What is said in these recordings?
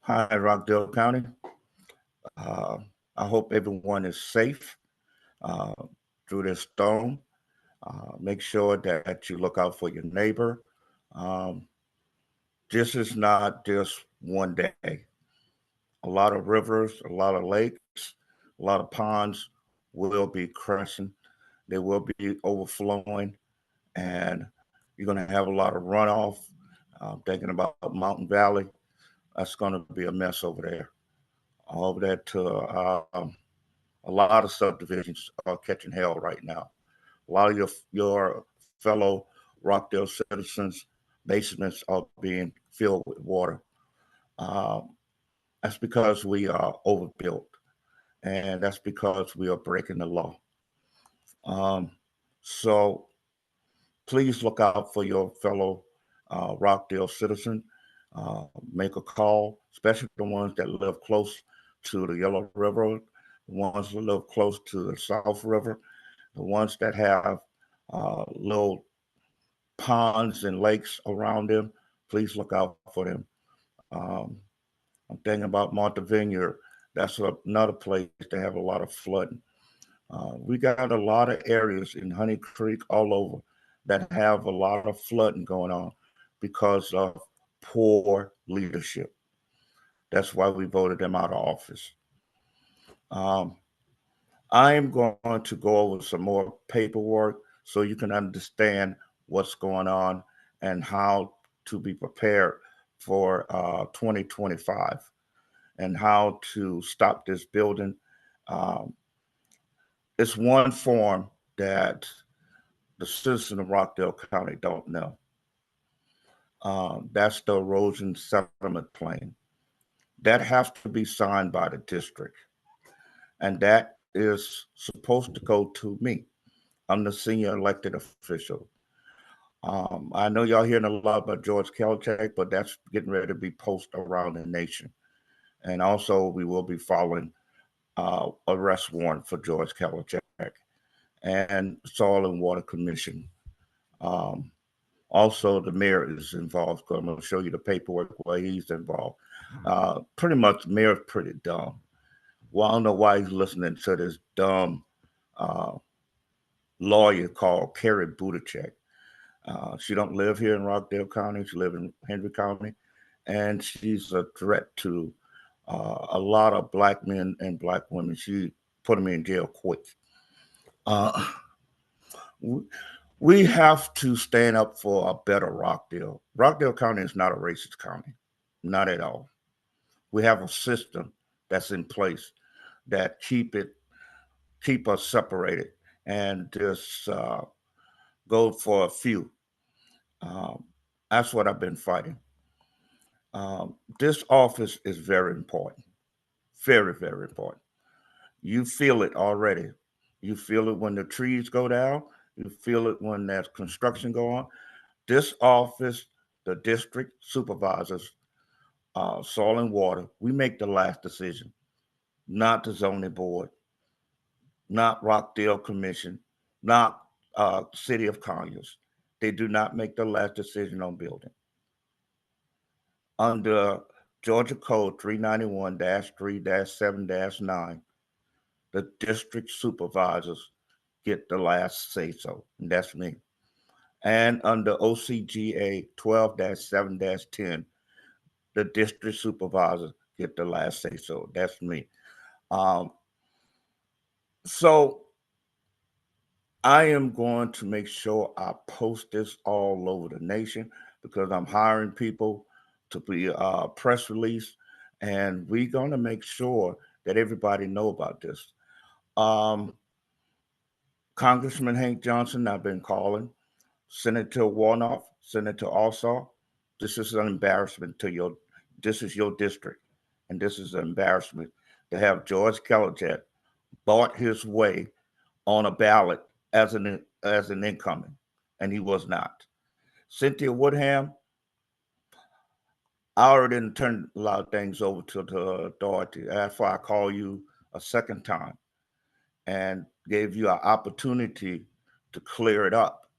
Hi, Rockdale County. Uh, I hope everyone is safe uh, through this storm. Make sure that you look out for your neighbor. Um, this is not just one day. A lot of rivers, a lot of lakes, a lot of ponds will be crashing. They will be overflowing, and you're going to have a lot of runoff. Thinking about Mountain Valley, that's going to be a mess over there. All of that to a lot of subdivisions are catching hell right now. A lot of your fellow Rockdale citizens' basements are being filled with water. Um, that's because we are overbuilt, and that's because we are breaking the law. Um, so please look out for your fellow Rockdale citizen. Make a call, especially the ones that live close to the Yellow River, the ones that live close to the South River, the ones that have little ponds and lakes around them. Please look out for them. Um, I'm thinking about Martha Vineyard. That's another place that have a lot of flooding. We got a lot of areas in Honey Creek all over that have a lot of flooding going on because of poor leadership. That's why we voted them out of office. Um, I am going to go over some more paperwork so you can understand what's going on and how to be prepared for 2025 and how to stop this building. Um, it's one form that the citizens of Rockdale County don't know. That's the erosion settlement plan. That has to be signed by the district, and that is supposed to go to me. I'm the senior elected official. I know y'all hearing a lot about George Kelchak, but that's getting ready to be posted around the nation. And also, we will be following arrest warrant for George Kelchak and Soil and Water Commission. Um, Also, the mayor is involved. I'm going to show you the paperwork where he's involved. Pretty much, the mayor's pretty dumb. Well, I don't know why he's listening to this dumb uh, lawyer called Carrie Buttigieg. She don't live here in Rockdale County. She lives in Henry County, and she's a threat to a lot of black men and black women. She put them in jail quick. Uh, we have to stand up for a better Rockdale. Rockdale County is not a racist county, not at all. We have a system that's in place that keep us separated and just go for a few. Um, that's what I've been fighting. This office is very important, very very important. You feel it already. You feel it when the trees go down. You feel it when there's construction go on. This office, the district supervisors, soil and water, we make the last decision, not the zoning board, not Rockdale Commission, not City of Conyers. They do not make the last decision on building. Under Georgia Code 391 3 7 9, the district supervisors get the last say so, and that's me. And under OCGA 12 7 10, the district supervisors get the last say so. That's me. Um, so I am going to make sure I post this all over the nation because I'm hiring people to be a press release, and we're going to make sure that everybody know about this. Um, Congressman Hank Johnson, I've been calling. Senator Warnock, Senator Alsop, this is an embarrassment to your. This is your district, and this is an embarrassment to have George Kellerjet bought his way on a ballot as an incoming, and he was not. Cynthia Woodham, I already turned a lot of things over to the authority. That's why I call you a second time and gave you an opportunity to clear it up,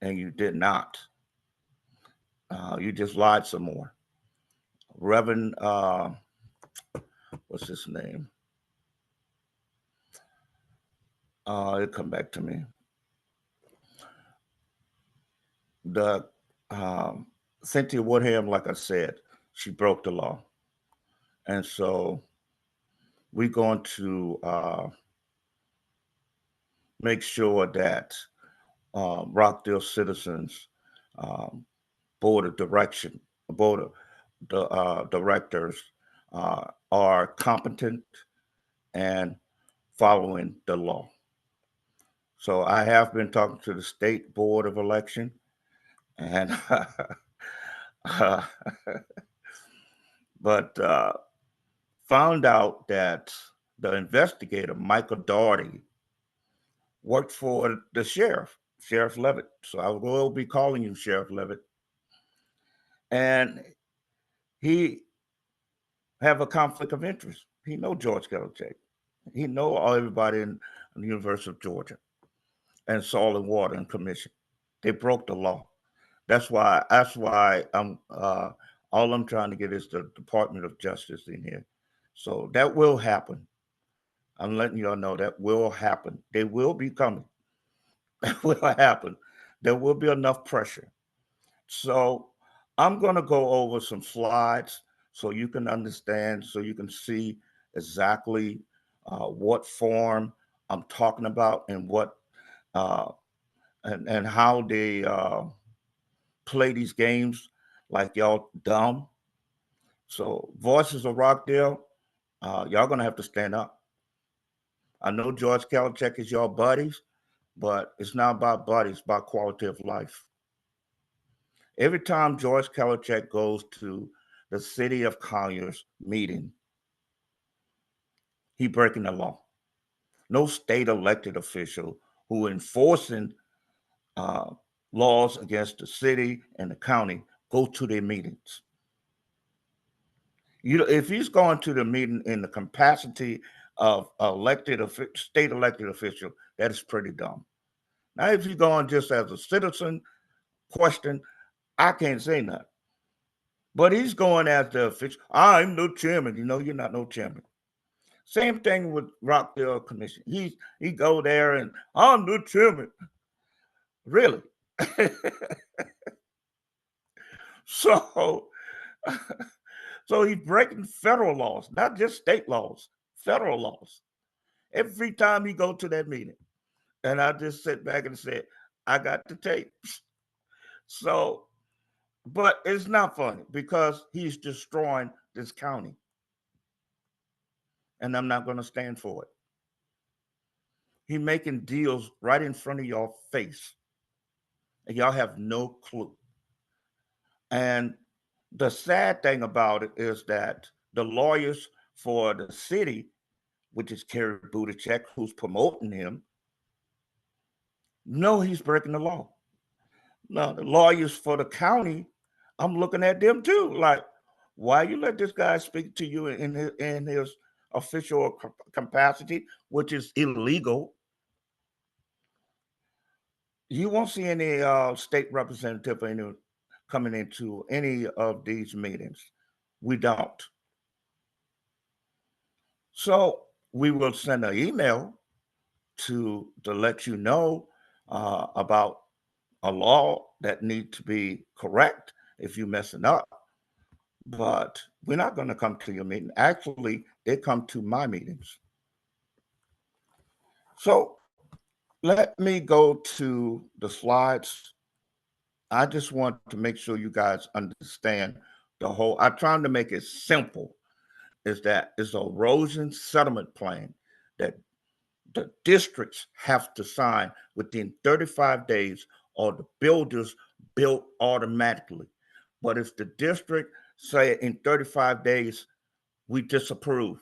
and you did not. You just lied some more. Reverend, what's his name? It'll come back to me. The Cynthia Woodham, like I said, she broke the law, and so we're going to make sure that Rockdale citizens, um, board of direction, board of directors are competent and following the law. So I have been talking to the state board of election, and but found out that the investigator Michael Doherty worked for the sheriff, Sheriff Levitt. So I will be calling you Sheriff Levitt, and he have a conflict of interest. He know George Kellercheck. He know everybody in the University of Georgia and Soil and Water and Commission. They broke the law. That's why. That's why I'm. All I'm trying to get is the Department of Justice in here. So that will happen. I'm letting y'all know that will happen. They will be coming. That will happen. There will be enough pressure. So I'm going to go over some slides so you can understand, so you can see exactly what form I'm talking about and what uh, and how they play these games like y'all dumb. So Voices of Rockdale, y'all gonna have to stand up. I know George Kalachek is your buddies, but it's not about buddies, it's about quality of life. Every time George Kalachek goes to the city of Collier's meeting, he breaking the law. No state elected official who enforcing uh, laws against the city and the county go to their meetings. If he's going to the meeting in the capacity of state elected official, that is pretty dumb. Now, if he's going just as a citizen, question, I can't say nothing. But he's going as the official. I'm the chairman. You know, you're not no chairman. Same thing with Rockdale Commission. He go there and I'm the chairman. Really? So, so he's breaking federal laws, not just state laws, federal laws. Every time he go to that meeting, and I just sit back and say, I got the tapes. So, but it's not funny because he's destroying this county, and I'm not going to stand for it. He's making deals right in front of your face, and y'all have no clue. And the sad thing about it is that the lawyers for the city, which is Kerry Buttigieg, who's promoting him, know he's breaking the law. Now, the lawyers for the county, I'm looking at them too. Like, why you let this guy speak to you in his official capacity, which is illegal? You won't see any state representative coming into any of these meetings. We don't. So we will send an email to let you know about a law that needs to be correct if you're messing up. But we're not going to come to your meeting. Actually, they come to my meetings. So let me go to the slides. I just want to make sure you guys understand the whole. I'm trying to make it simple. Is that it's a erosion settlement plan that the districts have to sign within 35 days, or the builders build automatically. But if the district say in 35 days we disapprove,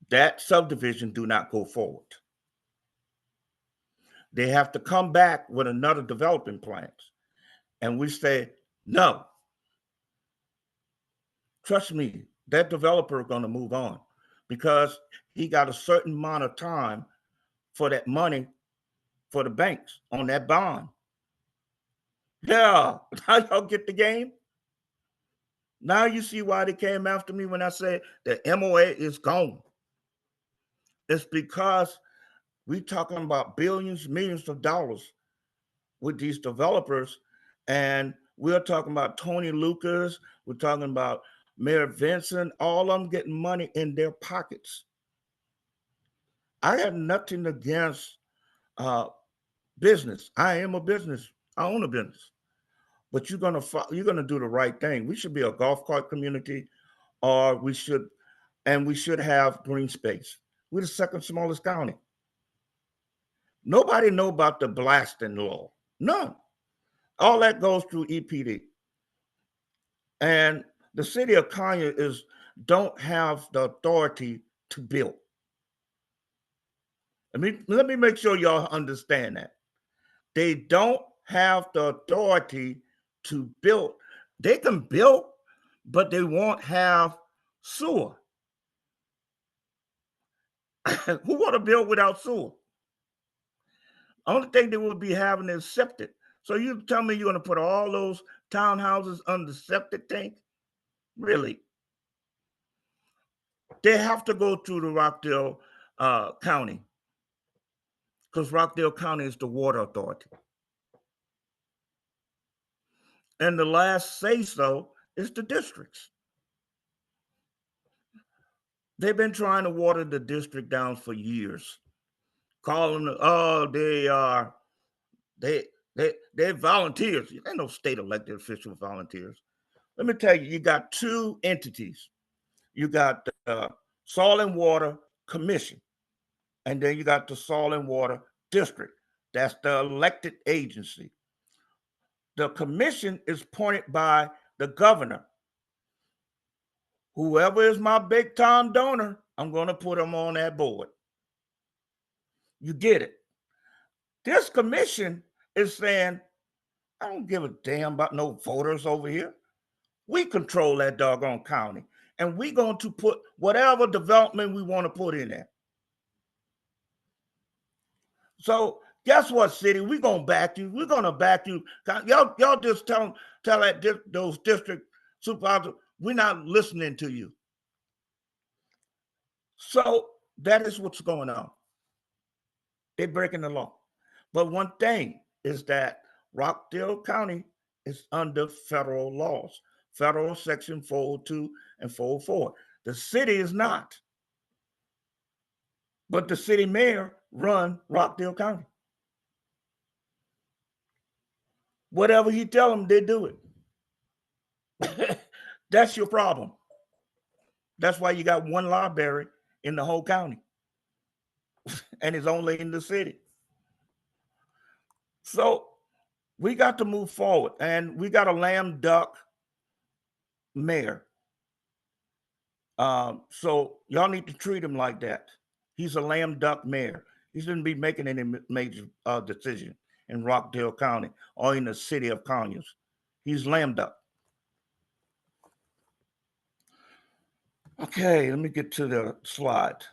that subdivision do not go forward. They have to come back with another development plan. And we say, no, trust me, that developer is going to move on because he got a certain amount of time for that money for the banks on that bond. Yeah, how y'all get the game? Now you see why they came after me when I said the MOA is gone. It's because we talking about billions, millions of dollars with these developers, and we're talking about Tony Lucas, we're talking about Mayor Vincent, all of them getting money in their pockets. I have nothing against uh, business. I am a business. I own a business, but you're gonna do the right thing. We should be a golf cart community, or we should have green space. We're the second smallest county. Nobody know about the blasting law. None. All that goes through EPD. And the city of Kanye don't have the authority to build. Let me make sure y'all understand that. They don't have the authority to build. They can build, but they won't have sewer. Who want to build without sewer? Only thing they will be having is septic. So you tell me you're going to put all those townhouses under septic tank? Really? They have to go through the Rockdale County, because Rockdale County is the water authority. And the last say so is the districts. They've been trying to water the district down for years, calling them, oh, they're volunteers. Ain't no state elected official volunteers. Let me tell you, you got two entities. You got the Soil and Water Commission, and then you got the Soil and Water District. That's the elected agency. The commission is appointed by the governor. Whoever is my big time donor, I'm going to put them on that board. You get it? This commission is saying, I don't give a damn about no voters over here. We control that doggone county, and we're going to put whatever development we want to put in there. So guess what, city? We're going to back you. We're going to back you. Y'all just tell those district supervisors, we're not listening to you. So that is what's going on. They're breaking the law. But one thing is that Rockdale County is under federal laws, federal section 402 and 404. The city is not. But the city mayor run Rockdale County. Whatever he tell them, they do it. That's your problem. That's why you got one library in the whole county. And it's only in the city. So we got to move forward, and we got a lame duck mayor. So y'all need to treat him like that. He's a lame duck mayor. He shouldn't be making any major decision in Rockdale County or in the city of Conyers. He's lame duck. Okay, let me get to the slide.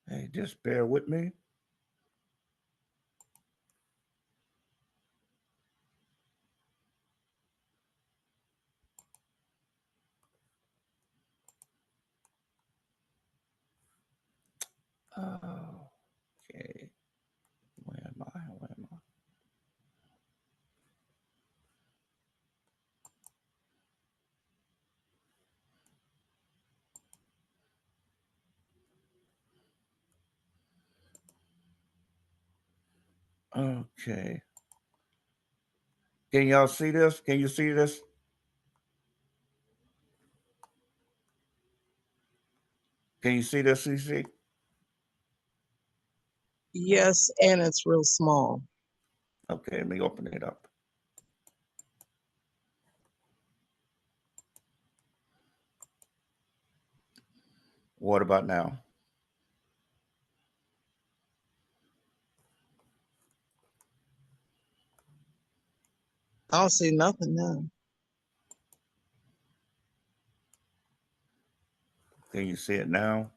Hey, just bear with me. Okay. Where am I? Okay. Can y'all see this? Can you see this? Can you see this, CC? Yes, and it's real small. Okay, let me open it up. What about now? I don't see nothing now. Can you see it now?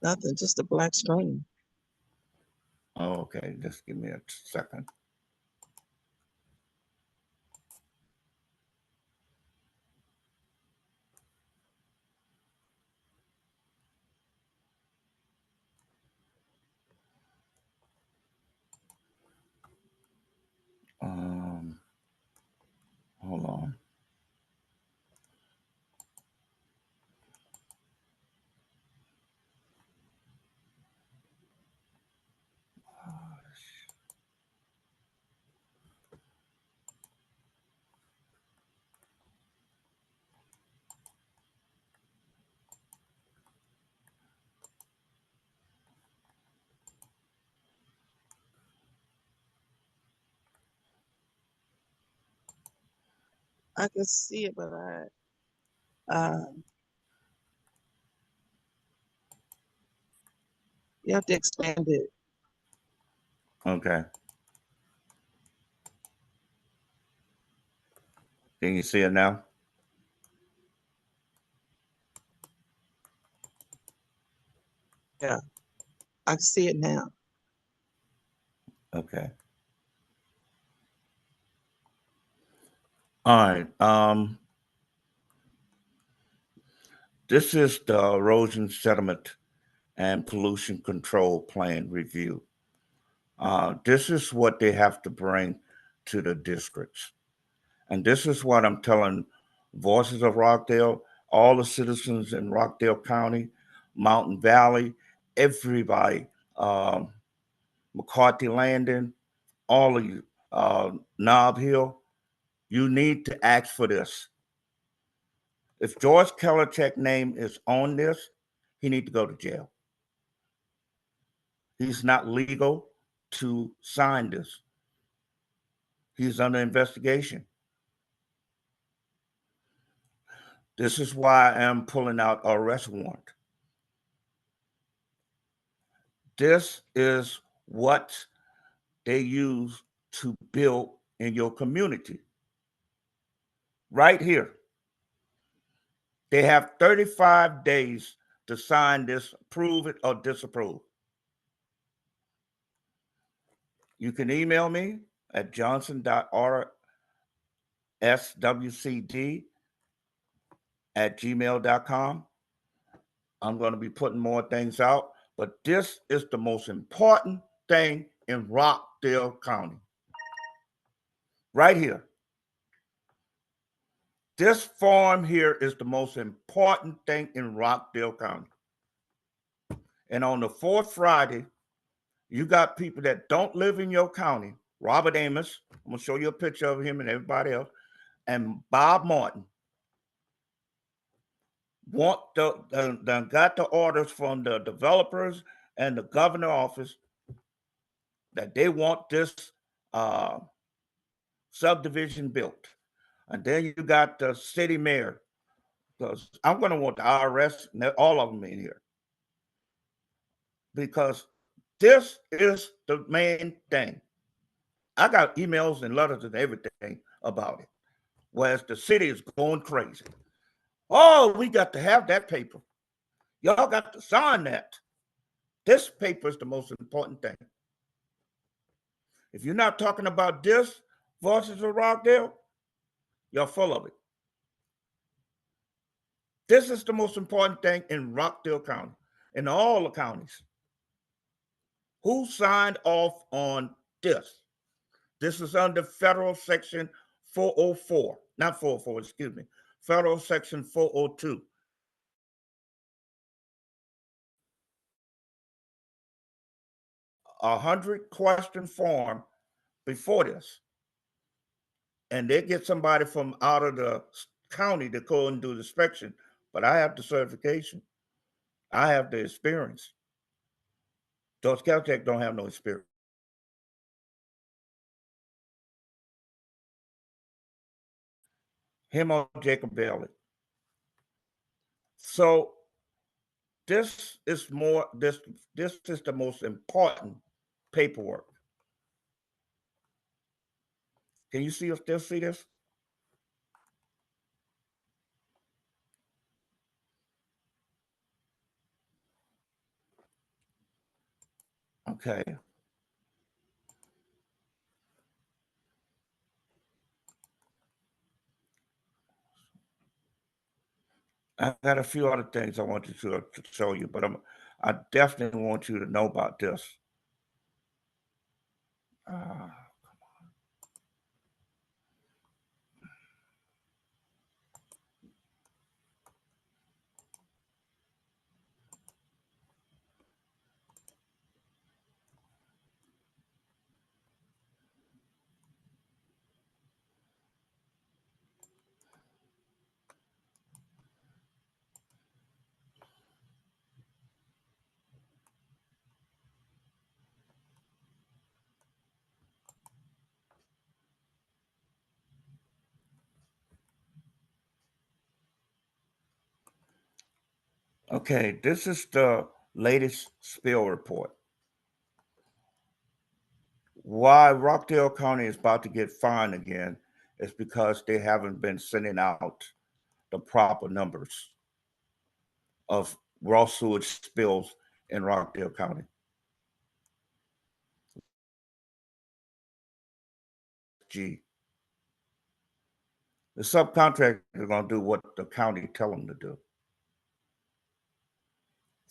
Nothing, just a black screen. Okay, just give me a second. Um, Hold on. I can see it, but uh, you have to expand it. Okay. Can you see it now? Yeah, I can see it now. Okay. All right. This is the erosion sediment and pollution control plan review. This is what they have to bring to the districts. And this is what I'm telling Voices of Rockdale, all the citizens in Rockdale County, Mountain Valley, everybody, McCarthy Landing, all of you, Nob Hill, you need to ask for this. If George Kellercheck's name is on this, he needs to go to jail. He's not legal to sign this. He's under investigation. This is why I'm pulling out an arrest warrant. This is what they use to build in your community. Right here. They have 35 days to sign this, approve it or disapprove. You can email me at johnson.rswcd@gmail.com. I'm going to be putting more things out, but this is the most important thing in Rockdale County. Right here. This farm here is the most important thing in Rockdale County. And on the fourth Friday, you got people that don't live in your county. Robert Amos, I'm going to show you a picture of him and everybody else, and Bob Martin got the orders from the developers and the governor office that they want this uh, subdivision built. And then you got the city mayor, because I'm going to want the IRS, all of them in here, because this is the main thing. I got emails and letters and everything about it, whereas the city is going crazy. Oh, we got to have that paper. Y'all got to sign that. This paper is the most important thing. If you're not talking about this, Voices of Rockdale, you're full of it. This is the most important thing in Rockdale County, in all the counties. Who signed off on this? This is under federal section 404, not 404, excuse me, federal section 402. A 100-question form before this. And they get somebody from out of the county to go and do the inspection. But I have the certification. I have the experience. Those Caltech don't have no experience. Him or Jacob Bailey. So this is the most important paperwork. Can you still see this? Okay. I got a few other things I want to show you, but I definitely want you to know about this. Uh, okay, this is the latest spill report. Why Rockdale County is about to get fined again is because they haven't been sending out the proper numbers of raw sewage spills in Rockdale County. Gee, the subcontractor is going to do what the county tell them to do.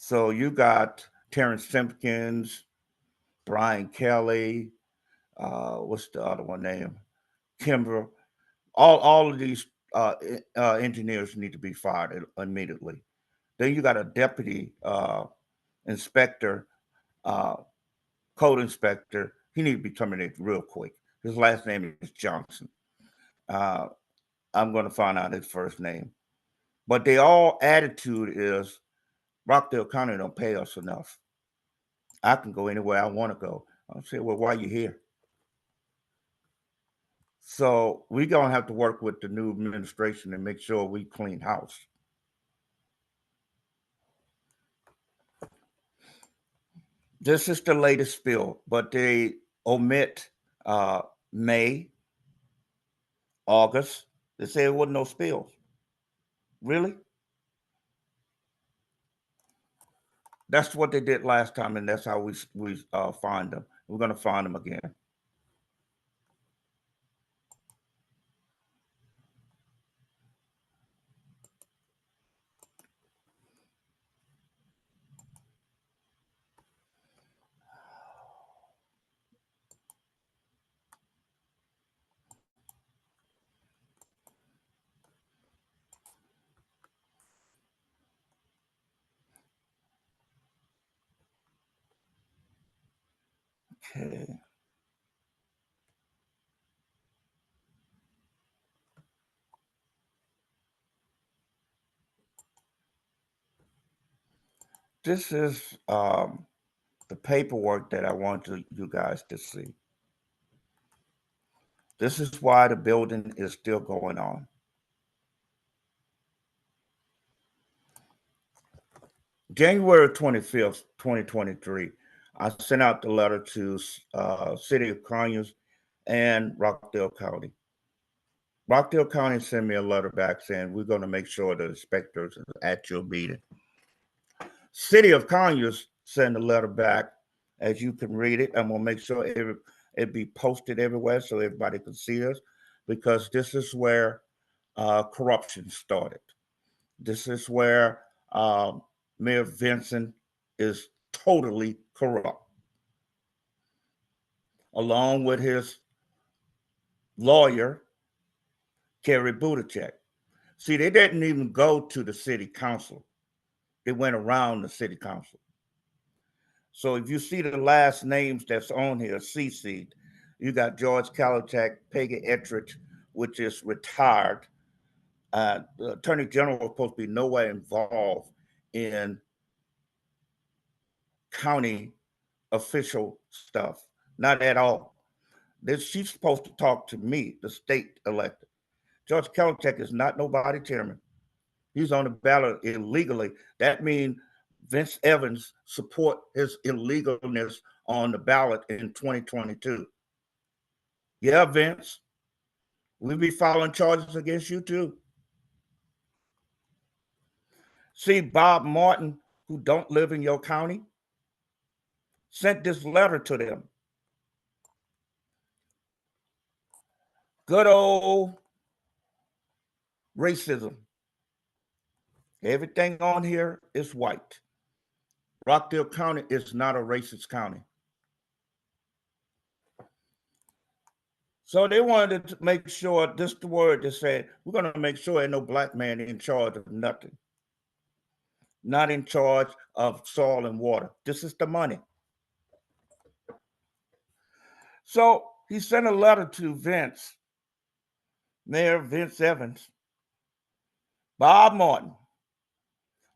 So you got Terrence Simpkins, Brian Kelly, what's the other one name? Kimber. All of these engineers need to be fired immediately. Then you got a deputy inspector, uh, code inspector. He needs to be terminated real quick. His last name is Johnson. Uh, I'm going to find out his first name. But they all attitude is Rockdale County don't pay us enough. I can go anywhere I want to go. I'll say, well, why are you here? So we're going to have to work with the new administration and make sure we clean house. This is the latest spill, but they omit uh, May, August. They say there wasn't no spills. Really? That's what they did last time, and that's how we find them. We're going to find them again. Okay. This is the paperwork that I want you guys to see. This is why the building is still going on. January 25th, 2023, I sent out the letter to City of Conyers and Rockdale County. Rockdale County sent me a letter back saying we're going to make sure the inspectors are at your meeting. City of Conyers sent a letter back, as you can read it. I'm going to make sure it be posted everywhere so everybody can see us, because this is where corruption started. This is where Mayor Vincent is totally corrupt, along with his lawyer, Kerry Buttigieg. See, they didn't even go to the city council. They went around the city council. So if you see the last names that's on here, CC'd, you got George Kalichak, Peggy Ettridge, which is retired. The Attorney General was supposed to be nowhere involved in county official stuff, not at all. She's supposed to talk to me, the state elected. George Kalichak is not nobody chairman. He's on the ballot illegally. That means Vince Evans support his illegalness on the ballot in 2022. Yeah, Vince, we'll be filing charges against you too. See, Bob Martin, who don't live in your county, sent this letter to them. Good old racism. Everything on here is white. Rockdale County is not a racist county. So they wanted to make sure, this the word that said, we're going to make sure ain't no black man in charge of nothing. Not in charge of soil and water. This is the money. So he sent a letter to Mayor Vince Evans, Bob Martin,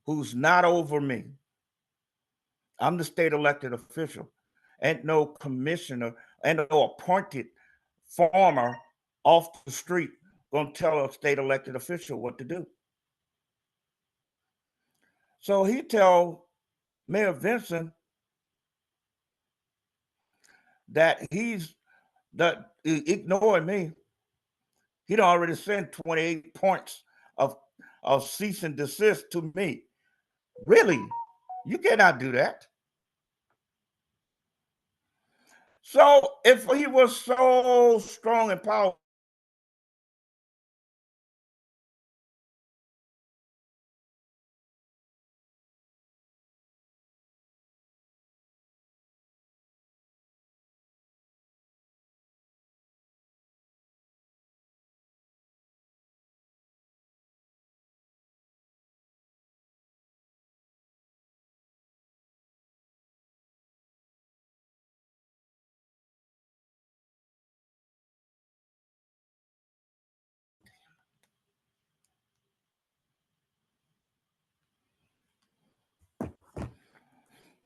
who's not over me. I'm the state elected official. Ain't no commissioner, ain't no appointed farmer off the street gonna tell a state elected official what to do. So he tell Mayor Vincent that he's ignoring me. He'd already sent 28 points of cease and desist to me. Really? You cannot do that. So if he was so strong and powerful,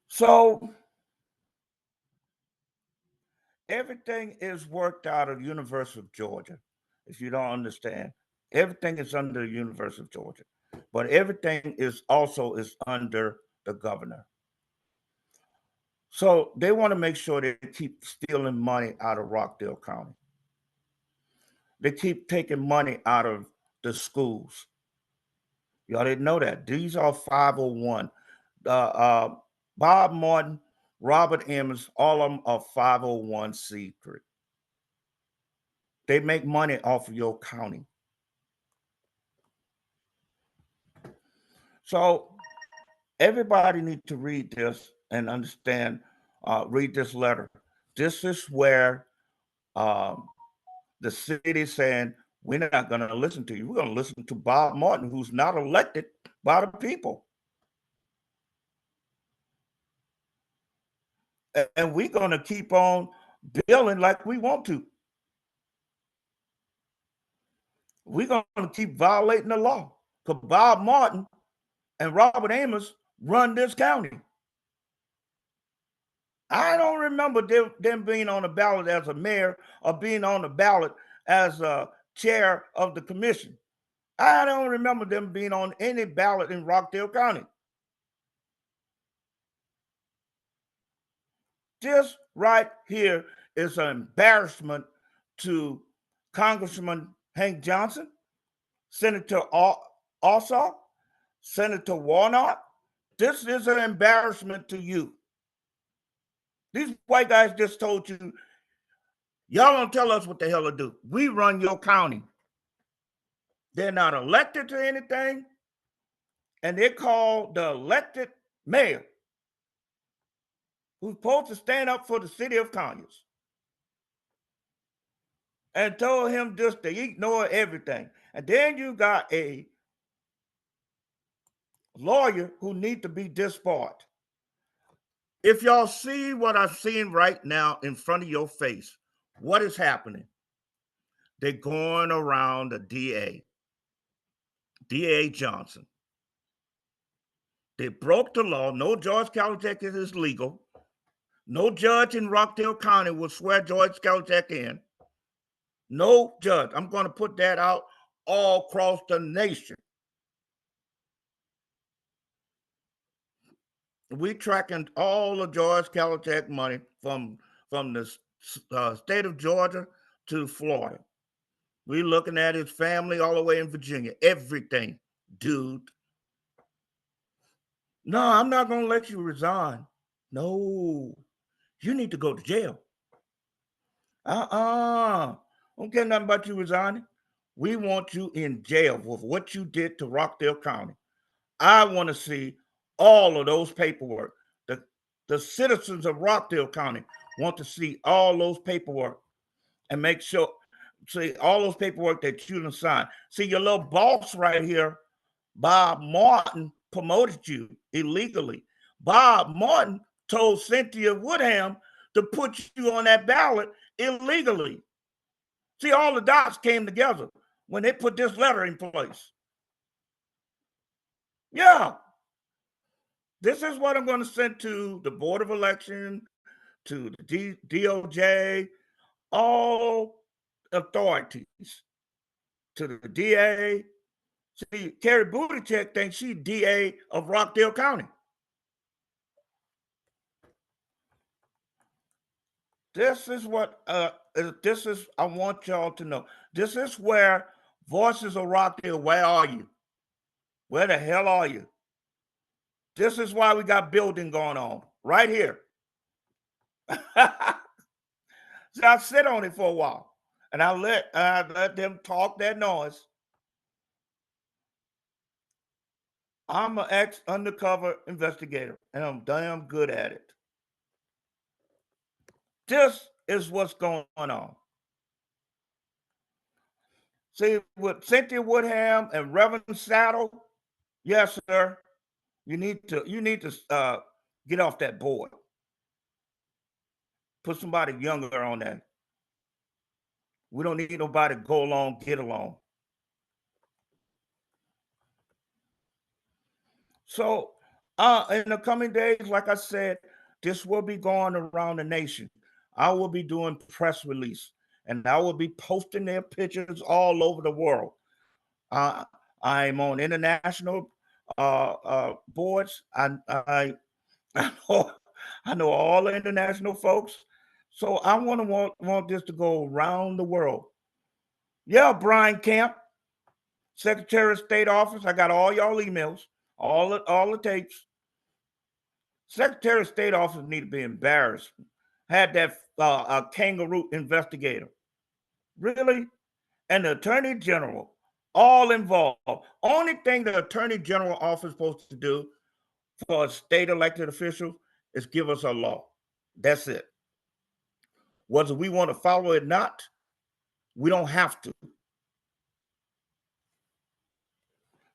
so everything is worked out of the University of Georgia. If you don't understand, everything is under the University of Georgia, but everything is under the governor. So they want to make sure they keep stealing money out of Rockdale County. They keep taking money out of the schools. Y'all didn't know that. These are 501. Bob Martin, Robert Emmons, all of them are 501c3. They make money off of your county. So everybody needs to read this and understand, read this letter. This is where the city is saying, we're not going to listen to you. We're going to listen to Bob Martin, who's not elected by the people. And we're going to keep on billing like we want to. We're going to keep violating the law because Bob Martin and Robert Amos run this county. I don't remember them being on the ballot as a mayor or being on the ballot as a chair of the commission. I don't remember them being on any ballot in Rockdale County. This right here is an embarrassment to Congressman Hank Johnson, Senator Ossoff, Senator Warnock. This is an embarrassment to you. These white guys just told you, y'all don't tell us what the hell to do. We run your county. They're not elected to anything, and they call the elected mayor, who's supposed to stand up for the city of Conyers, and told him just to ignore everything. And then you got a lawyer who need to be disbarred. If y'all see what I'm seeing right now in front of your face, what is happening? They're going around the DA Johnson. They broke the law. No George Caltech is legal. No judge in Rockdale County will swear George Caltech in. No judge. I'm going to put that out all across the nation. We tracking all of George Caltech money from the state of Georgia to Florida. We looking at his family all the way in Virginia. Everything, dude. No, I'm not going to let you resign. No, you need to go to jail. Don't care nothing about you resigning. We want you in jail for what you did to Rockdale County. I want to see all of those paperwork. The, the citizens of Rockdale County want to see all those paperwork and make sure, see all those paperwork that you done signed. See your little boss right here, Bob Martin, promoted you illegally. Bob Martin told Cynthia Woodham to put you on that ballot illegally. See, all the dots came together when they put this letter in place. Yeah, this is what I'm going to send to the Board of Election, to the DOJ, all authorities, to the DA. See, Carrie Buttigieg thinks she's DA of Rockdale County. This is what I want y'all to know. This is where Voices of Rockdale, where are you? Where the hell are you? This is why we got building going on right here. So I sit on it for a while, and I let them talk their noise. I'm an ex undercover investigator, and I'm damn good at it. This is what's going on. See, with Cynthia Woodham and Reverend Saddle, yes, sir. You need to get off that board. Put somebody younger on that. We don't need nobody to go along, get along. So in the coming days, like I said, this will be going around the nation. I will be doing press release, and I will be posting their pictures all over the world. I'm on international boards. I know, I know all the international folks. So I want this to go around the world. Yeah, Brian Camp, Secretary of State office. I got all y'all emails, all the tapes. Secretary of State office need to be embarrassed. Had that kangaroo investigator. Really? And the Attorney General, all involved. Only thing the Attorney General office is supposed to do for a state elected official is give us a law. That's it. Whether we want to follow it or not, we don't have to.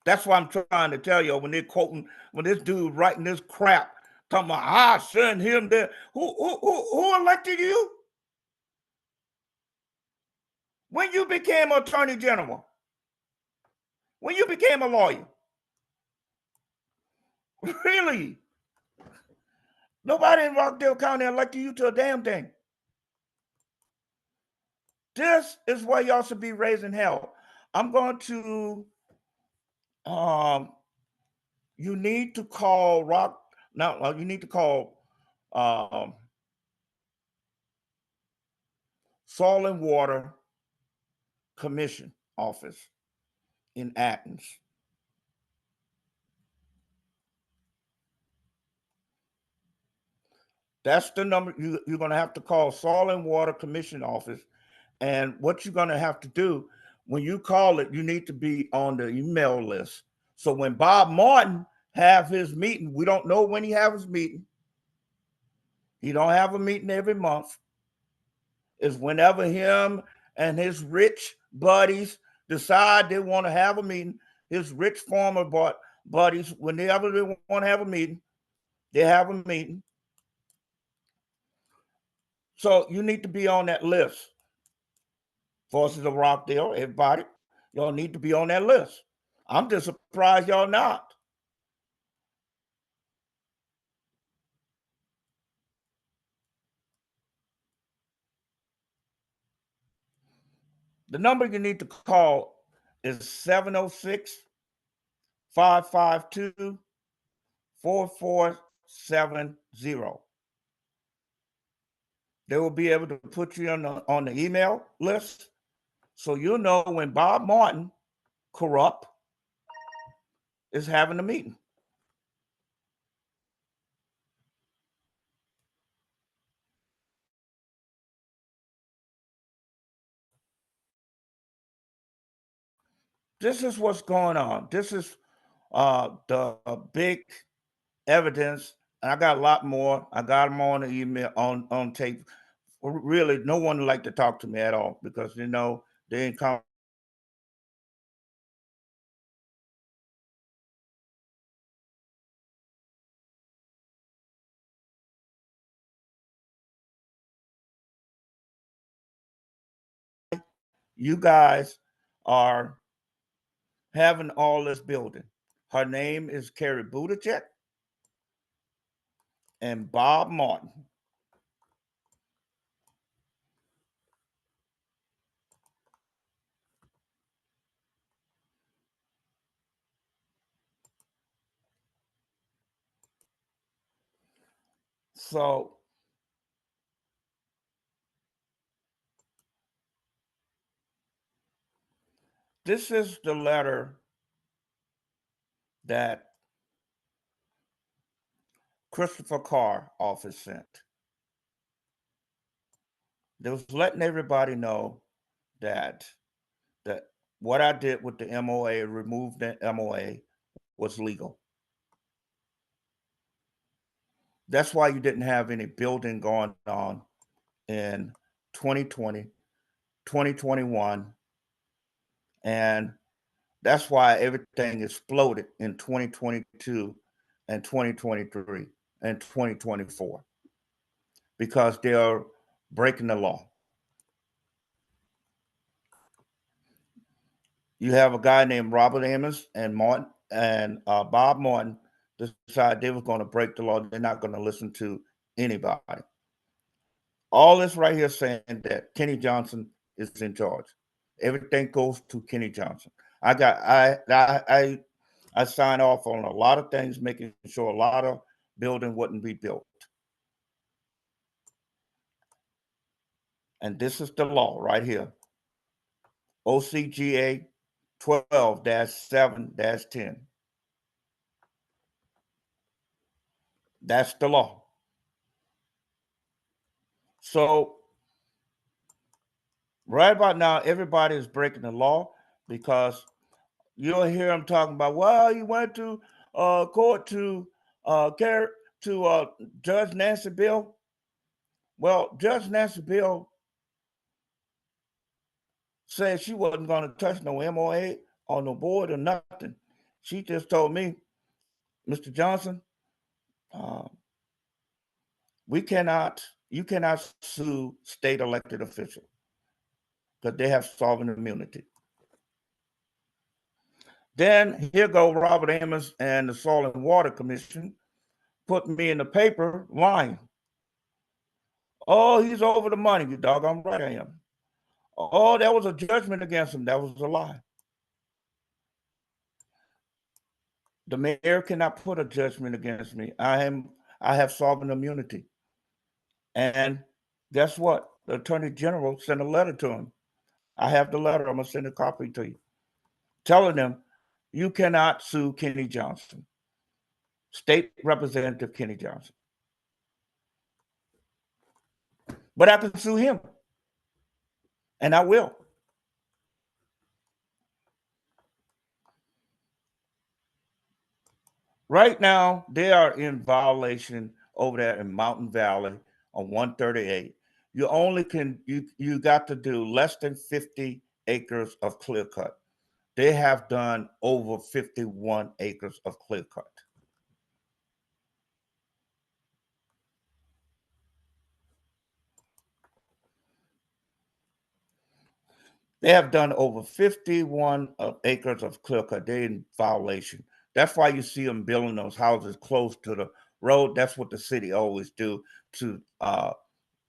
That's why I'm trying to tell you when they're quoting, when this dude writing this crap, talking about, I send him there. Who elected you? When you became Attorney General? When you became a lawyer? Really? Nobody in Rockdale County elected you to a damn thing. This is why y'all should be raising hell. I'm going to, you need to call you need to call Soil and Water Commission office in Athens. That's the number you're going to have to call, Soil and Water Commission office. And what you're going to have to do when you call it, you need to be on the email list. So when Bob Martin have his meeting, we don't know when he have his meeting. He don't have a meeting every month. It's whenever him and his rich buddies decide they want to have a meeting. His rich former buddies, whenever they want to have a meeting, they have a meeting. So you need to be on that list. Voices of Rockdale, everybody, y'all need to be on that list. I'm just surprised y'all not. The number you need to call is 706 552 4470. They will be able to put you on the email list so you'll know when Bob Martin, corrupt, is having a meeting. This is what's going on. This is the big evidence, and I got a lot more. I got them on the email, on tape. Really, no one would like to talk to me at all because they ain't come. You guys are having all this building. Her name is Carrie Buttigieg and Bob Martin. So this is the letter that Christopher Carr office sent. They was letting everybody know that that what I did with the MOA, removed the MOA, was legal. That's why you didn't have any building going on in 2020, 2021, and that's why everything exploded in 2022 and 2023 and 2024 because they're breaking the law. You have a guy named Robert Amos and Martin and Bob Martin decided they were going to break the law. They're not going to listen to anybody. All this right here saying that Kenny Johnson is in charge. Everything goes to Kenny Johnson. I signed off on a lot of things, making sure a lot of building wouldn't be built. And this is the law right here. OCGA 12-7-10. That's the law. So right about now, everybody is breaking the law because you'll hear them talking about, well, you went to court to Judge Nancy Bill. Well, Judge Nancy Bill said she wasn't going to touch no MOA or no board or nothing. She just told me, Mr. Johnson, uh, you cannot sue state elected officials because they have sovereign immunity. Then here go Robert Amos and the Soil and Water Commission put me in the paper lying. Oh, he's over the money. You doggone right I am. Oh, there was a judgment against him. That was a lie. The mayor cannot put a judgment against me. I have sovereign immunity. And guess what? The Attorney General sent a letter to him. I have the letter. I'm going to send a copy to you. Telling them, you cannot sue Kenny Johnson. State Representative Kenny Johnson. But I can sue him. And I will. Right now, they are in violation over there in Mountain Valley on 138. You got to do less than 50 acres of clear cut. They have done over 51 acres of clear cut. They have done over 51 acres of clear cut. They're in violation. That's why you see them building those houses close to the road. That's what the city always do to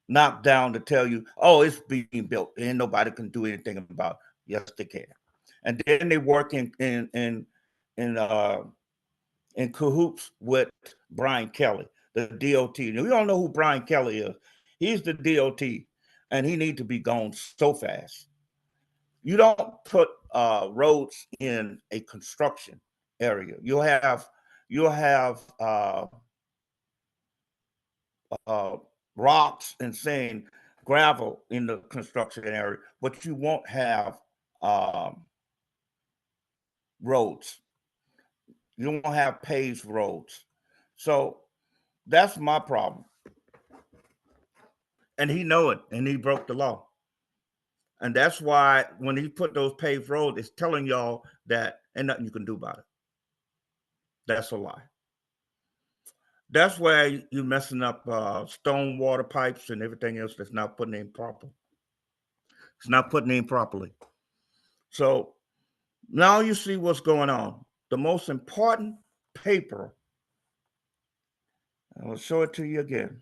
knock down to tell you, oh, it's being built. And nobody can do anything about it. Yes, they can. And then they work in cahoots with Brian Kelly, the DOT. Now, we don't know who Brian Kelly is. He's the DOT, and he needs to be gone so fast. You don't put roads in a construction area. You'll have rocks and sand, gravel in the construction area, but you won't have roads. You won't have paved roads. So that's my problem. And he know it, and he broke the law. And that's why when he put those paved roads, it's telling y'all that ain't nothing you can do about it. That's a lie. That's where you're messing up stone water pipes and everything else that's not putting in proper. It's not putting in properly. So now you see what's going on. The most important paper, I'll show it to you again.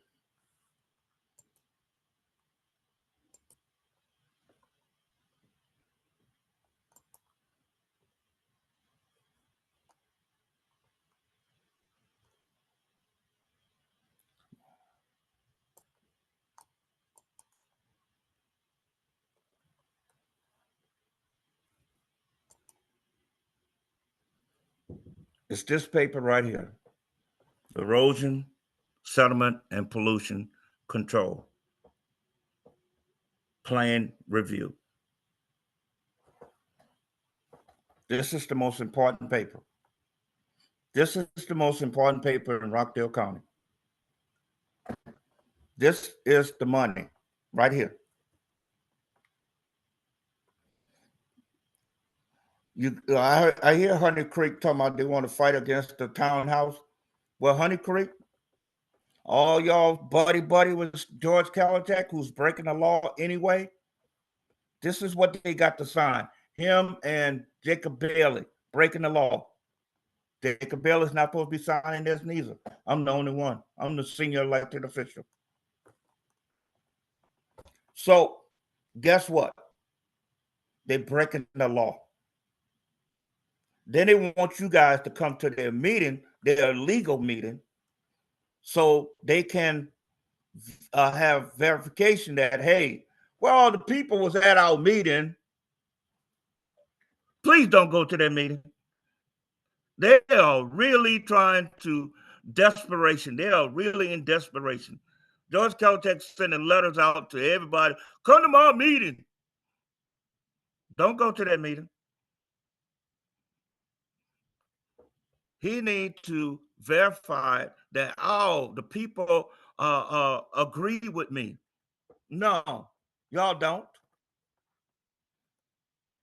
It's this paper right here: Erosion, Settlement, and Pollution Control Plan Review. This is the most important paper. This is the most important paper in Rockdale County. This is the money right here. I hear Honey Creek talking about they want to fight against the townhouse. Well, Honey Creek, all y'all buddy with George Kalatek, who's breaking the law anyway. This is what they got to sign. Him and Jacob Bailey breaking the law. Jacob Bailey's not supposed to be signing this neither. I'm the only one. I'm the senior elected official. So guess what? They're breaking the law. Then they want you guys to come to their meeting, their legal meeting, so they can have verification that, hey, well, the people was at our meeting. Please don't go to their meeting. They are really trying to desperation. They are really in desperation. George Caltech sending letters out to everybody. Come to my meeting. Don't go to that meeting. He needs to verify that the people agree with me. No, y'all don't.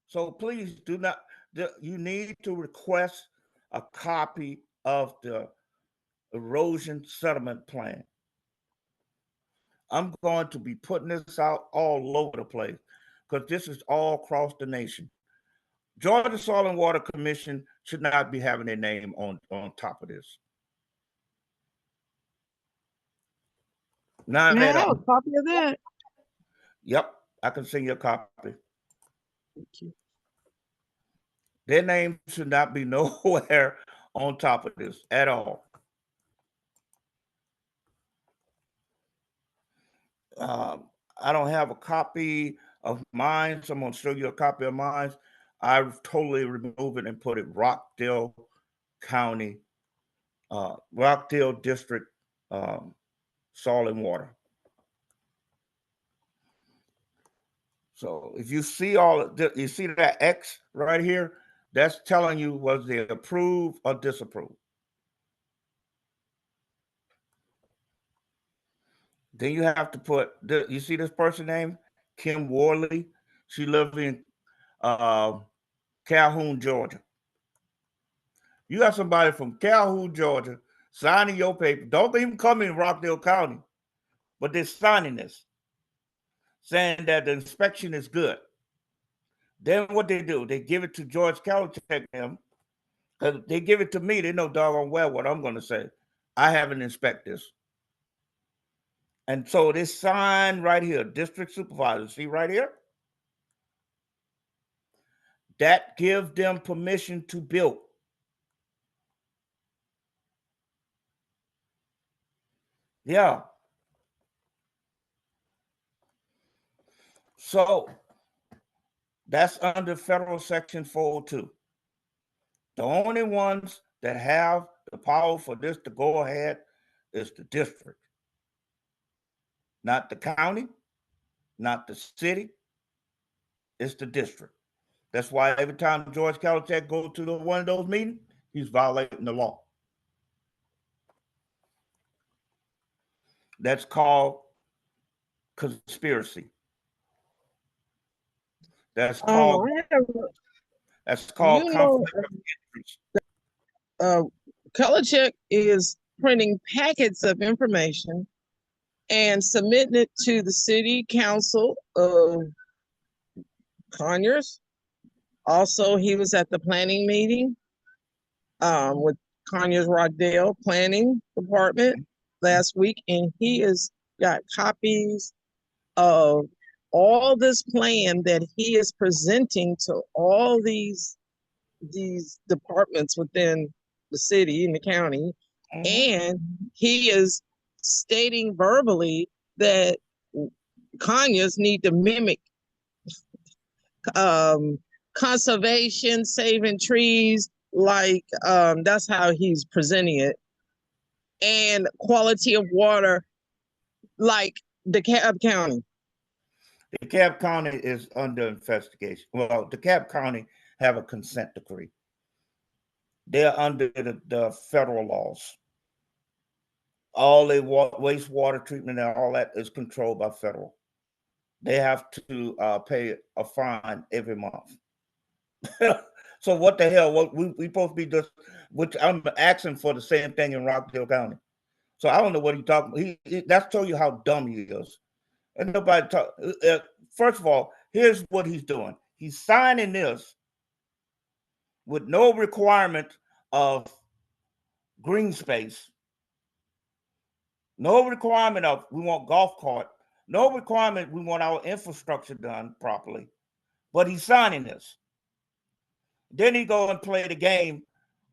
So please do not. You need to request a copy of the erosion settlement plan. I'm going to be putting this out all over the place because this is all across the nation. Georgia Soil and Water Commission should not be having their name on top of this. Not May I at have a all. copy of that? Yep, I can send you a copy. Thank you. Their name should not be nowhere on top of this at all. I don't have a copy of mine, so I'm going to show you a copy of mine. I've totally removed it and put it Rockdale County, Rockdale District Soil and Water. So if you see you see that X right here, that's telling you was they approved or disapproved. Then you have to put, you see this person name? Kim Worley. She lives in Calhoun, Georgia. You got somebody from Calhoun, Georgia, signing your paper. Don't even come in Rockdale County, but they're signing this, saying that the inspection is good. Then what they do, they give it to George Kalachek, them, because they give it to me. They know doggone well what I'm going to say. I haven't inspected this. And so this sign right here, district supervisor, see right here? That gives them permission to build. Yeah. So that's under federal section 402. The only ones that have the power for this to go ahead is the district, not the county, not the city. It's the district. That's why every time George Caltech goes to one of those meetings, he's violating the law. That's called conspiracy. That's called I have, conflict of interest. uh, Kolachek is printing packets of information and submitting it to the city council of Conyers. Also, he was at the planning meeting with Conyers Rockdale Planning Department last week, and he has got copies of all this plan that he is presenting to all these departments within the city and the county, and he is stating verbally that Conyers need to mimic conservation, saving trees, like that's how he's presenting it, and quality of water, like DeKalb County. DeKalb County is under investigation. Well, DeKalb County have a consent decree. They're under the federal laws. All the wastewater treatment and all that is controlled by federal. They have to pay a fine every month. So what the hell? What we supposed to be just? Which I'm asking for the same thing in Rockdale County. So I don't know what he's talking. That's show you how dumb he is. And nobody talk. First of all, here's what he's doing. He's signing this with no requirement of green space, no requirement of we want golf cart, no requirement we want our infrastructure done properly. But he's signing this. Then he go and play the game.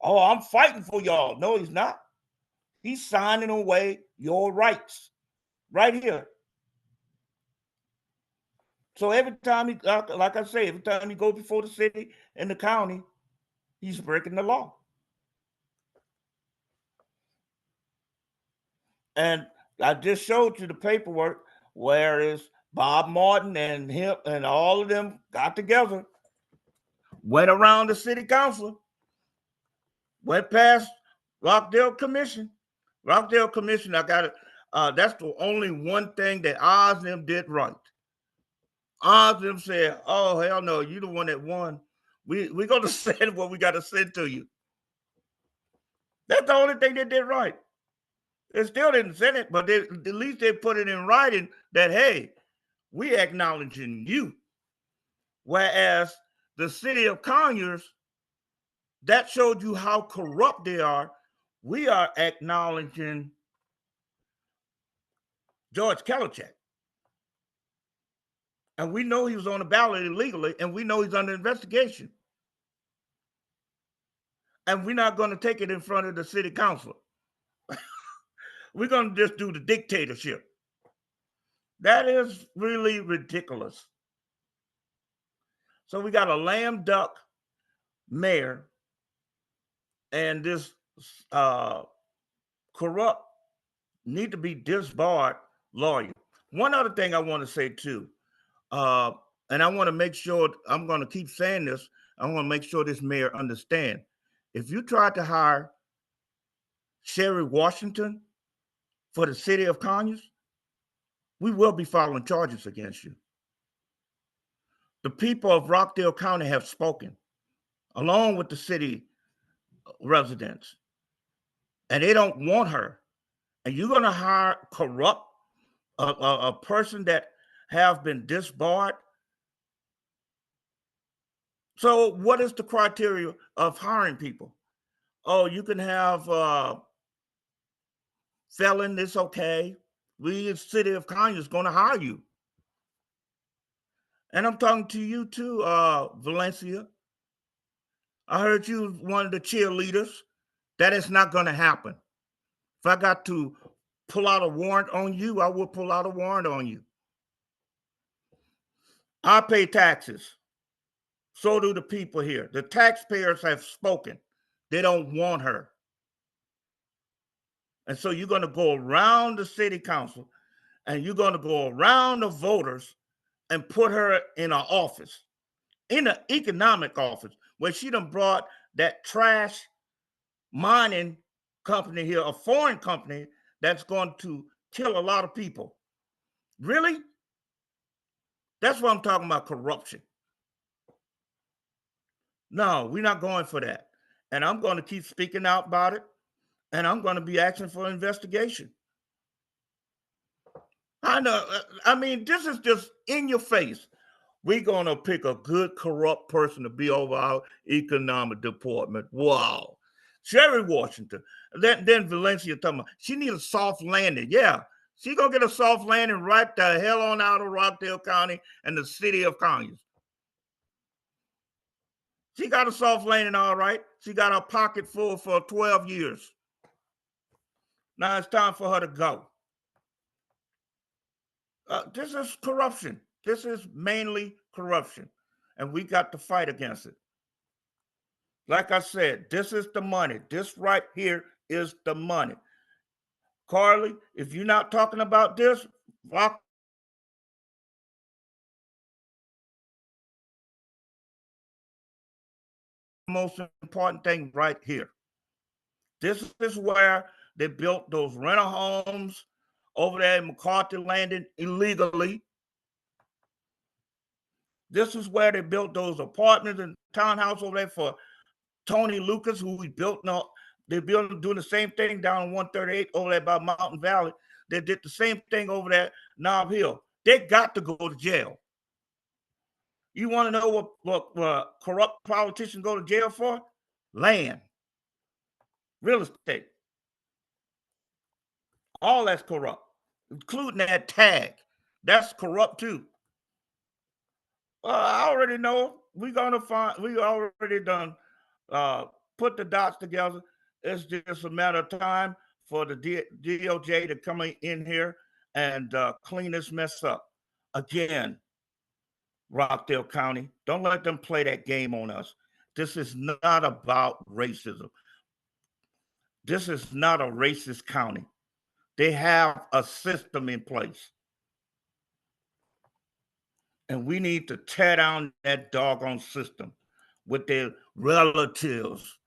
Oh, I'm fighting for y'all. No, he's not. He's signing away your rights right here. So every time he, like I say, every time he go before the city and the county, he's breaking the law. And I just showed you the paperwork where is Bob Martin and him and all of them got together, went around the city council, went past Rockdale Commission. Rockdale Commission, I got it. That's the only one thing that Oz and them did right. Oz and them said, "Oh hell no, you the one that won. We're gonna send what we got to send to you." That's the only thing they did right. They still didn't send it, but at least they put it in writing that, hey, we acknowledging you. Whereas the city of Conyers, that showed you how corrupt they are. We are acknowledging George Kolachek. And we know he was on the ballot illegally, and we know he's under investigation. And we're not going to take it in front of the city council. We're going to just do the dictatorship. That is really ridiculous. So we got a lame duck mayor and this corrupt, need to be disbarred lawyer. One other thing I want to say too, and I want to make sure, I'm going to keep saying this, I want to make sure this mayor understand. If you try to hire Sherry Washington for the city of Conyers, we will be filing charges against you. The people of Rockdale County have spoken, along with the city residents, and they don't want her. And you're going to hire corrupt, a person that have been disbarred. So what is the criteria of hiring people? Oh, you can have felon, it's okay. We, the city of Conyers, is going to hire you. And I'm talking to you too, Valencia. I heard you one of the cheerleaders. That is not going to happen. If I got to pull out a warrant on you, I will pull out a warrant on you. I pay taxes. So do the people here. The taxpayers have spoken. They don't want her. And so you're going to go around the city council and you're going to go around the voters and put her in an office, in an economic office, where she done brought that trash mining company here, a foreign company that's going to kill a lot of people. Really? That's what I'm talking about, corruption. No, we're not going for that. And I'm going to keep speaking out about it, and I'm going to be asking for investigation. I know. I mean, this is just in your face. We're going to pick a good corrupt person to be over our economic department. Wow. Sherry Washington. Then Valencia talking about, she need a soft landing. Yeah, she going to get a soft landing right the hell on out of Rockdale County and the city of Conyers. She got a soft landing, all right. She got her pocket full for 12 years. Now it's time for her to go. This is corruption. This is mainly corruption. And we got to fight against it. Like I said, this is the money. This right here is the money. Carly, if you're not talking about this, rock. Most important thing right here. This is where they built those rental homes over there in McCarthy Landing illegally. This is where they built those apartments and townhouse over there for Tony Lucas, who we built. No, they built doing the same thing down on 138 over there by Mountain Valley. They did the same thing over there Knob Hill. They got to go to jail. You want to know what corrupt politicians go to jail for? Land, real estate. All that's corrupt, including that tag. That's corrupt too. I already know we already done put the dots together. It's just a matter of time for the DOJ to come in here and clean this mess up. Again, Rockdale County, don't let them play that game on us. This is not about racism. This is not a racist county. They have a system in place. And we need to tear down that doggone system with their relatives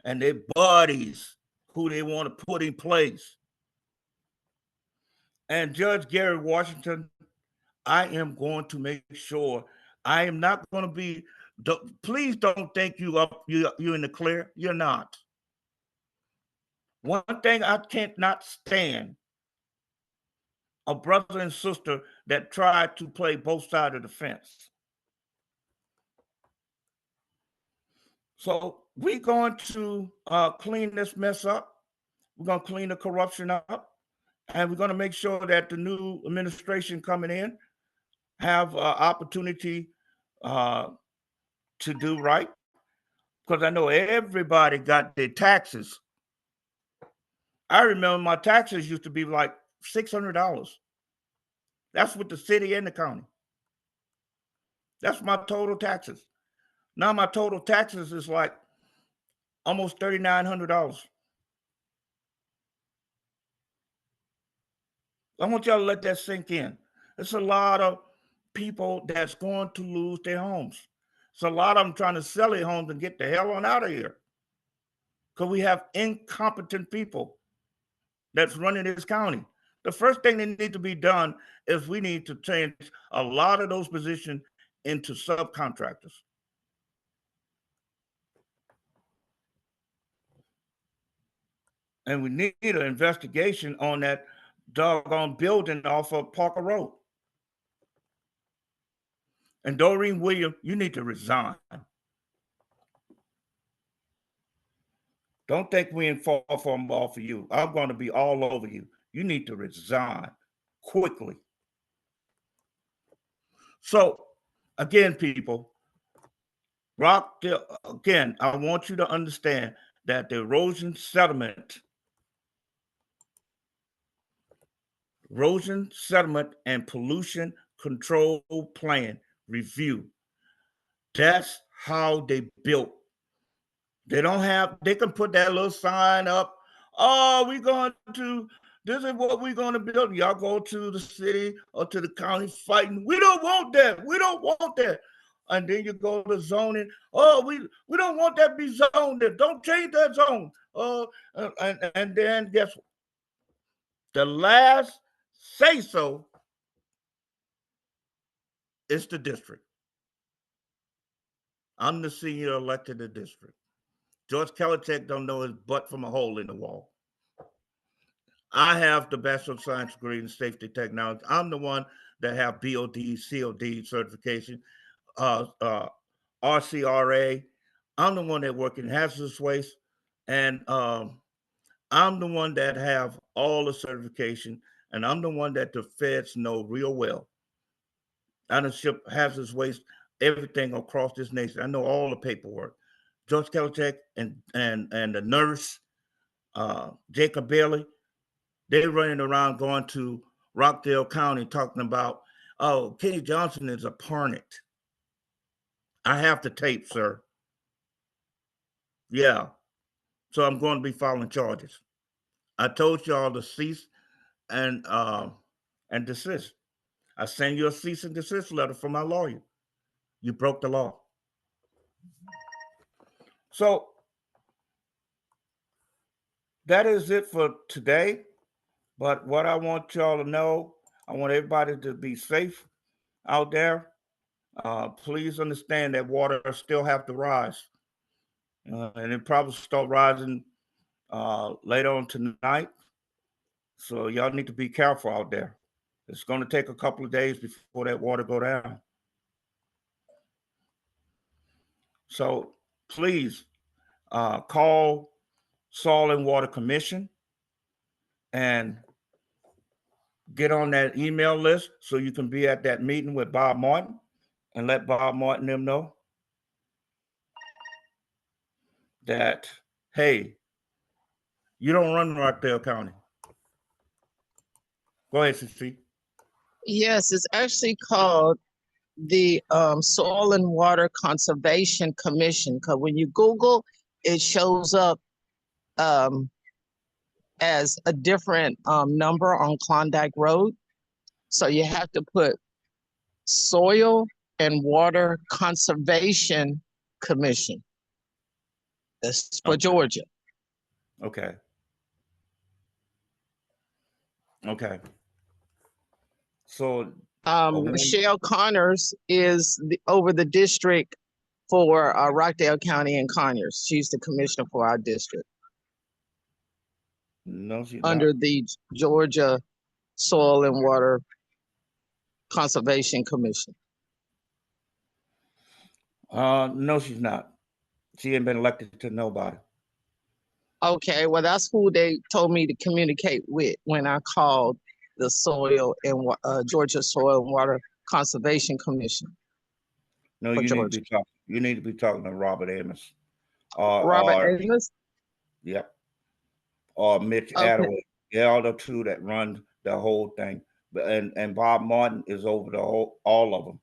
and their buddies who they want to put in place. And Judge Gary Washington, I am going to make sure I am not going to be, please don't think you're in the clear. You're not. One thing I can't not stand, a brother and sister that tried to play both sides of the fence. So we're going to clean this mess up. We're going to clean the corruption up. And we're going to make sure that the new administration coming in have opportunity to do right. Because I know everybody got their taxes. I remember my taxes used to be like $600. That's with the city and the county. That's my total taxes. Now my total taxes is like almost $3,900. I want y'all to let that sink in. It's a lot of people that's going to lose their homes. It's a lot of them trying to sell their homes and get the hell on out of here. Because we have incompetent people that's running this county. The first thing that needs to be done is we need to change a lot of those positions into subcontractors. And we need an investigation on that doggone building off of Parker Road. And Doreen Williams, you need to resign. Don't think we ain't far from off of you. I'm going to be all over you. You need to resign quickly. So, again, people, Rockdale, again, I want you to understand that the erosion settlement and pollution control plan review, that's how they built. They can put that little sign up. Oh, this is what we're going to build. Y'all go to the city or to the county fighting. We don't want that. We don't want that. and then you go to zoning. Oh, we don't want that to be zoned there. Don't change that zone. And then guess what? The last say so is the district. I'm the senior elected in the district. George Kellercheck don't know his butt from a hole in the wall. I have the Bachelor of Science degree in safety technology. I'm the one that have BOD, COD certification, uh, uh, RCRA. I'm the one that work in hazardous waste, and I'm the one that have all the certification, and I'm the one that the feds know real well. I done ship hazardous waste, everything across this nation. I know all the paperwork. George Kellercheck and the nurse, Jacob Bailey, they're running around going to Rockdale County talking about, oh, Kenny Johnson is a pernet. I have the tape, sir. Yeah. So I'm going to be filing charges. I told y'all to cease and desist. I send you a cease and desist letter from my lawyer. You broke the law. So that is it for today. But what I want y'all to know, I want everybody to be safe out there. Please understand that water still have to rise. And it probably start rising later on tonight. So y'all need to be careful out there. It's going to take a couple of days before that water go down. So please call Soil and Water Commission and get on that email list so you can be at that meeting with Bob Martin and let Bob Martin them know that, hey, you don't run Rockdale County. Go ahead, CC. Yes, it's actually called the Soil and Water Conservation Commission. Because when you Google, it shows up as a different number on Klondike Road. So you have to put Soil and Water Conservation Commission. That's for Georgia. Okay. Okay. So Michelle Connors is over the district for Rockdale County and Conyers. She's the commissioner for our district. No, she's under not. the Georgia Soil and Water Conservation Commission. No, she's not. She ain't been elected to nobody. Okay, well, that's who they told me to communicate with when I called the Georgia Soil and Water Conservation Commission. No, you need to be talking. You need to be talking to Robert Amos. Robert Amos? Yep. Or Mitch Attaway. They're all the two that run the whole thing. And Bob Martin is over all of them.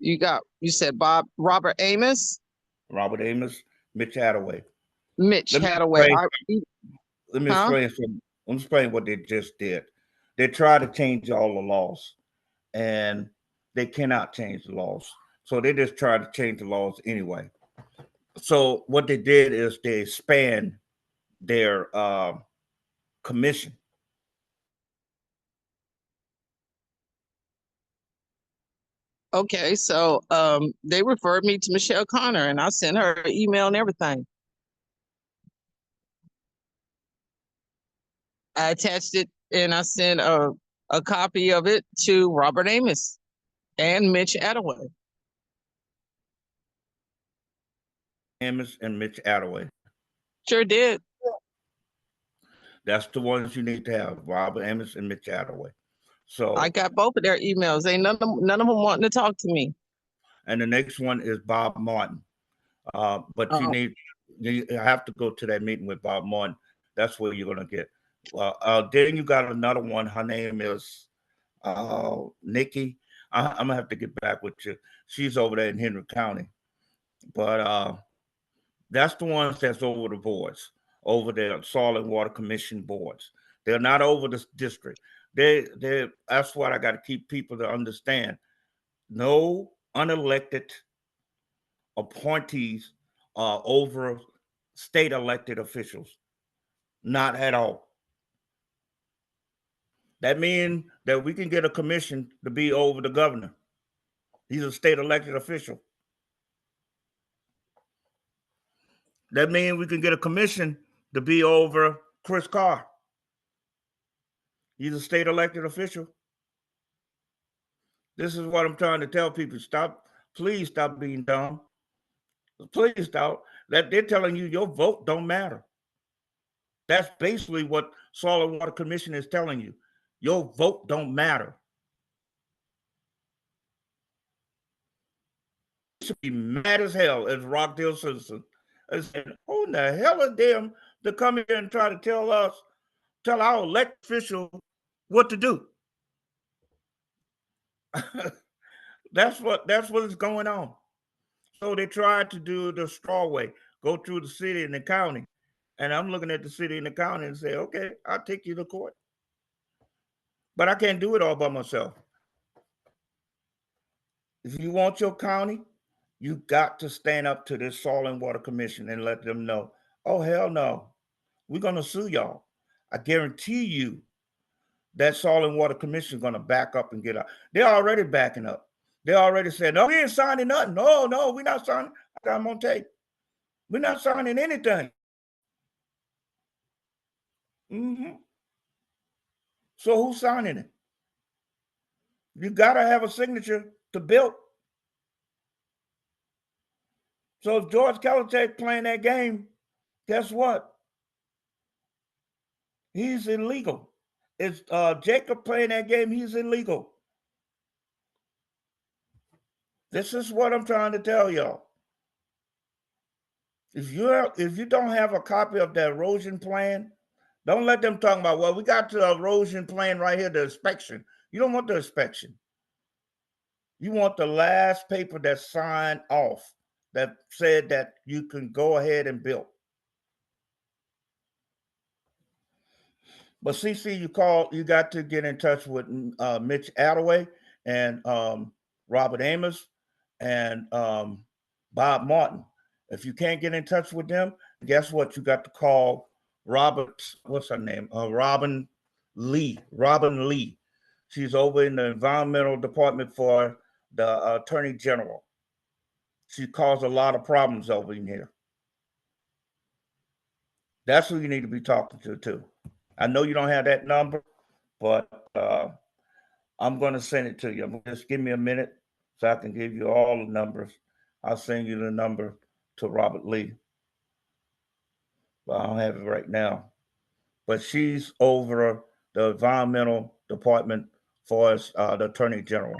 You said Robert Amos? Robert Amos, Mitch Attaway. Mitch Attaway. Let me explain something. Let me explain what they just did. They tried to change all the laws, and they cannot change the laws. So they just tried to change the laws anyway. So what they did is they expand their commission. Okay, so they referred me to Michelle Connor, and I sent her an email and everything. I attached it, and I sent a copy of it to Robert Amos and Mitch Attaway. Amos and Mitch Attaway. Sure did. That's the ones you need to have, Robert Amos and Mitch Attaway. So I got both of their emails. Ain't none of them wanting to talk to me. And the next one is Bob Martin. But you have to go to that meeting with Bob Martin. That's where you're gonna get. Then you got another one. Her name is Nikki. I'm gonna have to get back with you. She's over there in Henry County. But that's the ones that's over the boards, over the Soil and Water Commission boards. They're not over the district. That's what I got to keep people to understand. No unelected appointees over state elected officials. Not at all. That means that we can get a commission to be over the governor. He's a state elected official. That means we can get a commission to be over Chris Carr. He's a state elected official. This is what I'm trying to tell people. Please stop being dumb. Please stop. That they're telling you your vote don't matter. That's basically what Soil and Water Commission is telling you. Your vote don't matter. You should be mad as hell as Rockdale citizens. And saying, who in the hell are them to come here and try to tell our elected officials what to do? That's what is going on. So they tried to do the straw way, go through the city and the county. And I'm looking at the city and the county and say, okay, I'll take you to court. But I can't do it all by myself. If you want your county, you got to stand up to this Soil and Water Commission and let them know, oh, hell no, we're going to sue y'all. I guarantee you that Soil and Water Commission is going to back up and get out. They're already backing up. They already said, no, we ain't signing nothing. No, we're not signing. I'm on tape. We're not signing anything. So who's signing it? You got to have a signature to build. So if George Kellertech playing that game, guess what? He's illegal. It's Jacob playing that game, he's illegal. This is what I'm trying to tell y'all. If you don't have a copy of that erosion plan, don't let them talk about, well, we got the erosion plan right here, the inspection. You don't want the inspection. You want the last paper that signed off that said that you can go ahead and build. But CC, you got to get in touch with Mitch Attaway and Robert Amos and Bob Martin. If you can't get in touch with them, guess what? You got to call what's her name? Robin Lee. She's over in the environmental department for the Attorney General. She caused a lot of problems over in here. That's who you need to be talking to too. I know you don't have that number, but I'm going to send it to you. Just give me a minute so I can give you all the numbers. I'll send you the number to Robert Lee. But I don't have it right now. But she's over the environmental department for the Attorney General.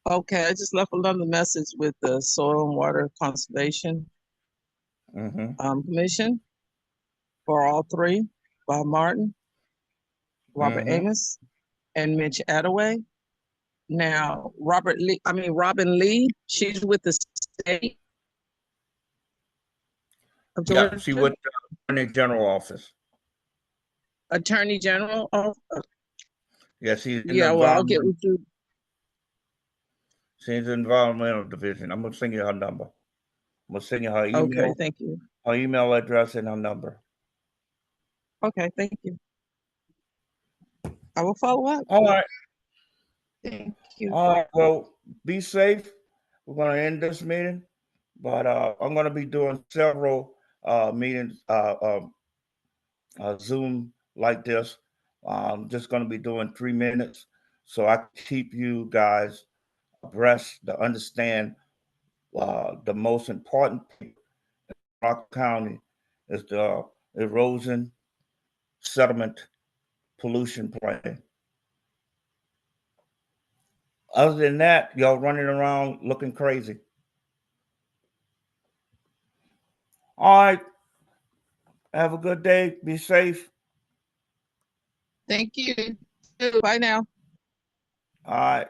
Okay, I just left another message with the Soil and Water Conservation Commission for all three: Bob Martin, Robert Amos, and Mitch Attaway. Now, Robin Lee, she's with the state of Georgia. Yeah, she with the Attorney General office. Attorney General? Yeah, she's in well, I'll get with you. She's in the environmental division. I'm gonna send you her number. I'm gonna send you her email. Okay, thank you. Her email address and her number. Okay, thank you. I will follow up. All right. Thank you. All right. Well, be safe. We're gonna end this meeting, but I'm gonna be doing several meetings, Zoom like this. I'm just gonna be doing 3 minutes, so I keep you guys abreast to understand the most important thing in Rock County is the erosion settlement pollution plan. Other than that, y'all running around looking crazy. All right. Have a good day. Be safe. Thank you. Bye now. All right.